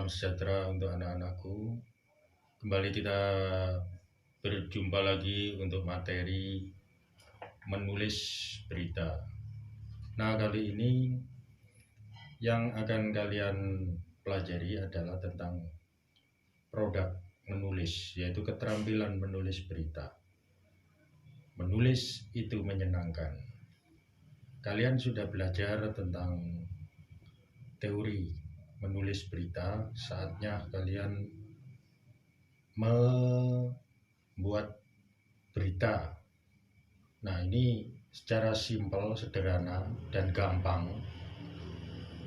Salam sejahtera untuk anak-anakku. Kembali kita berjumpa lagi untuk materi menulis berita. Nah, kali ini yang akan kalian pelajari adalah tentang produk menulis, yaitu keterampilan menulis berita. Menulis itu menyenangkan. Kalian sudah belajar tentang teori menulis berita, saatnya kalian membuat berita. Nah, ini secara simpel, sederhana, dan gampang,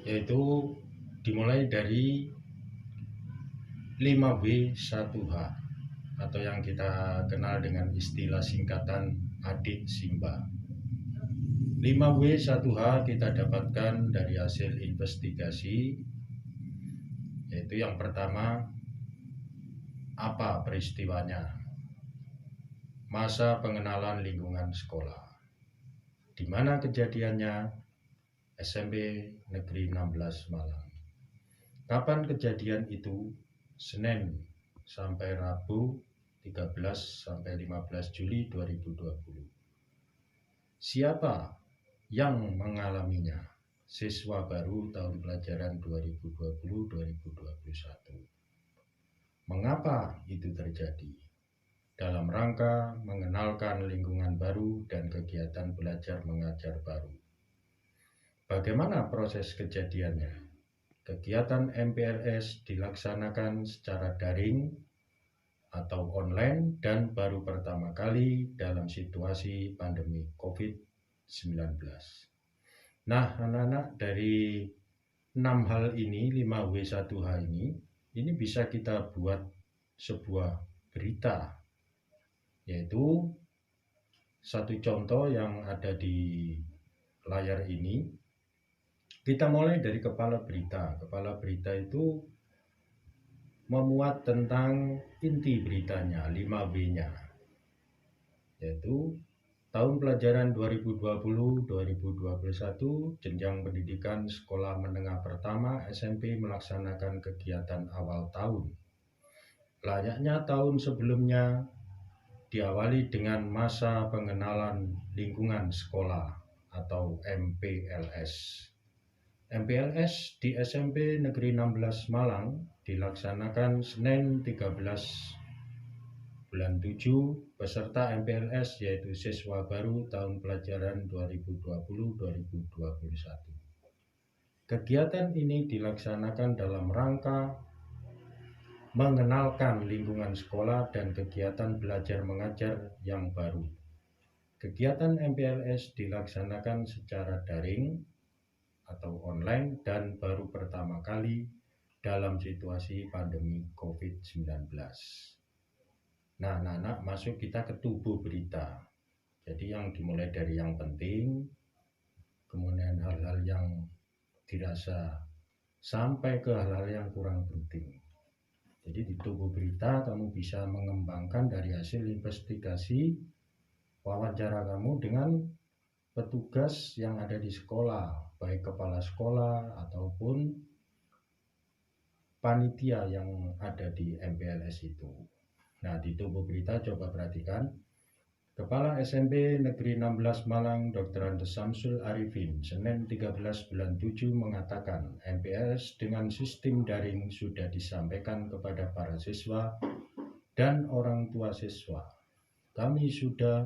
yaitu dimulai dari 5W1H atau yang kita kenal dengan istilah singkatan adik Simba. 5W1H kita dapatkan dari hasil investigasi, yaitu yang pertama, apa peristiwanya? Masa pengenalan lingkungan sekolah. Di mana kejadiannya? SMP Negeri 16 Malang. Kapan kejadian itu? Senin sampai Rabu 13 sampai 15 Juli 2020. Siapa yang mengalaminya? Siswa baru tahun pelajaran 2020-2021. Mengapa itu terjadi? Dalam rangka mengenalkan lingkungan baru dan kegiatan belajar mengajar baru. Bagaimana proses kejadiannya? Kegiatan MPLS dilaksanakan secara daring atau online dan baru pertama kali dalam situasi pandemi COVID-19. Nah, anak-anak, dari 6 hal ini, 5W1H ini bisa kita buat sebuah berita, yaitu satu contoh yang ada di layar ini. Kita mulai dari kepala berita. Kepala berita itu memuat tentang inti beritanya, 5W-nya, yaitu tahun pelajaran 2020-2021, jenjang pendidikan sekolah menengah pertama SMP melaksanakan kegiatan awal tahun. Layaknya tahun sebelumnya, diawali dengan masa pengenalan lingkungan sekolah atau MPLS. MPLS di SMP Negeri 16 Malang dilaksanakan Senin 13 bulan 7, peserta MPLS yaitu siswa baru tahun pelajaran 2020-2021. Kegiatan ini dilaksanakan dalam rangka mengenalkan lingkungan sekolah dan kegiatan belajar mengajar yang baru. Kegiatan MPLS dilaksanakan secara daring atau online dan baru pertama kali dalam situasi pandemi COVID-19. Nah, anak-anak, masuk kita ke tubuh berita. Jadi yang dimulai dari yang penting, kemudian hal-hal yang dirasa, sampai ke hal-hal yang kurang penting. Jadi di tubuh berita kamu bisa mengembangkan dari hasil investigasi wawancara kamu dengan petugas yang ada di sekolah, baik kepala sekolah ataupun panitia yang ada di MPLS itu. Nah, di tubuh berita coba perhatikan. Kepala SMP Negeri 16 Malang Dr. Andes Samsul Arifin Senin 13 bulan 7 mengatakan MPLS dengan sistem daring sudah disampaikan kepada para siswa dan orang tua siswa. Kami sudah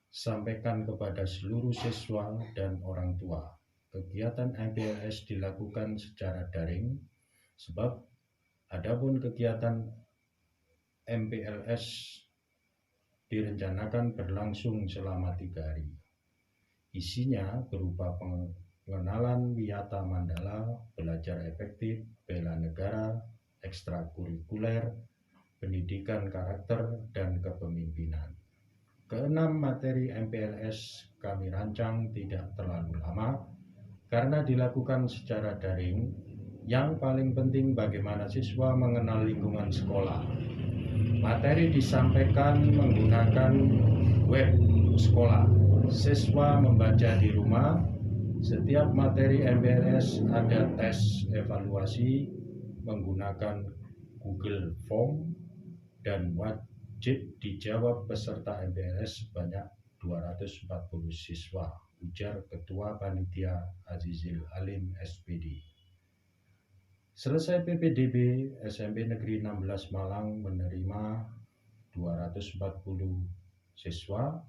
sampaikan kepada seluruh siswa dan orang tua. Kegiatan MPLS dilakukan secara daring sebab adapun kegiatan MPLS direncanakan berlangsung selama 3 hari. Isinya berupa pengenalan Wiyata Mandala, belajar efektif, bela negara, ekstrakurikuler, pendidikan karakter, dan kepemimpinan. Keenam materi MPLS kami rancang tidak terlalu lama karena dilakukan secara daring. Yang paling penting bagaimana siswa mengenal lingkungan sekolah. Materi disampaikan menggunakan web sekolah. Siswa membaca di rumah. Setiap materi MPLS ada tes evaluasi menggunakan Google Form dan wajib dijawab peserta MPLS sebanyak 240 siswa, ujar Ketua Panitia Azizil Alim SPD. Selesai PPDB, SMP Negeri 16 Malang menerima 240 siswa,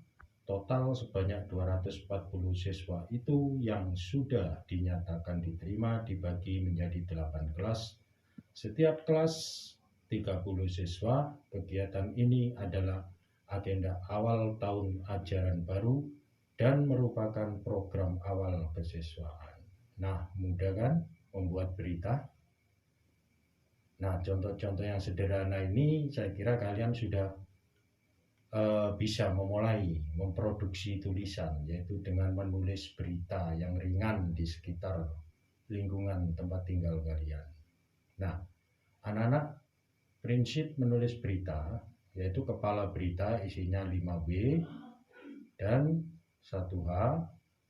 total sebanyak 240 siswa itu yang sudah dinyatakan diterima dibagi menjadi 8 kelas. Setiap kelas 30 siswa. Kegiatan ini adalah agenda awal tahun ajaran baru dan merupakan program awal kesiswaan. Nah, mudah kan membuat berita? Nah, contoh-contoh yang sederhana ini saya kira kalian sudah bisa memulai memproduksi tulisan, yaitu dengan menulis berita yang ringan di sekitar lingkungan tempat tinggal kalian. Nah, anak-anak, prinsip menulis berita yaitu kepala berita isinya 5W dan 1H,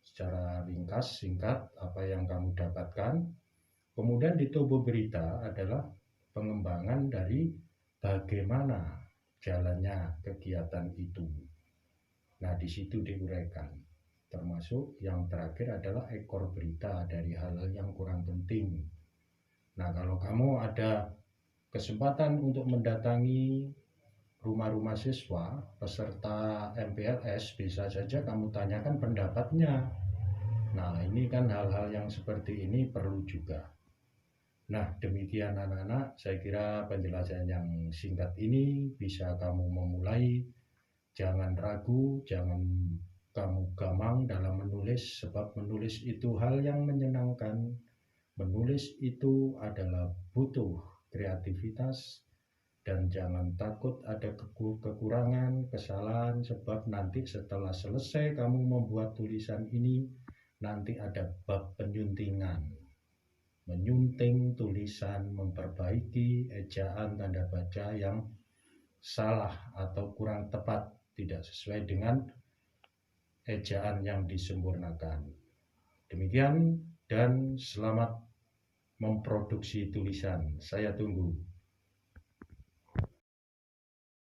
secara ringkas singkat apa yang kamu dapatkan. Kemudian di tubuh berita adalah pengembangan dari bagaimana jalannya kegiatan itu. Nah, di situ diuraikan. Termasuk yang terakhir adalah ekor berita dari hal-hal yang kurang penting. Nah, kalau kamu ada kesempatan untuk mendatangi rumah-rumah siswa peserta MPLS, bisa saja kamu tanyakan pendapatnya. Nah, ini kan hal-hal yang seperti ini perlu juga. Nah, demikian anak-anak, saya kira penjelasan yang singkat ini bisa kamu memulai. Jangan ragu, jangan kamu gamang dalam menulis, sebab menulis itu hal yang menyenangkan. Menulis itu adalah butuh kreativitas, dan jangan takut ada kekurangan, kesalahan, sebab nanti setelah selesai kamu membuat tulisan ini, nanti ada bab penyuntingan. Menyunting tulisan, memperbaiki ejaan tanda baca yang salah atau kurang tepat, tidak sesuai dengan ejaan yang disempurnakan. Demikian dan selamat memproduksi tulisan. Saya tunggu.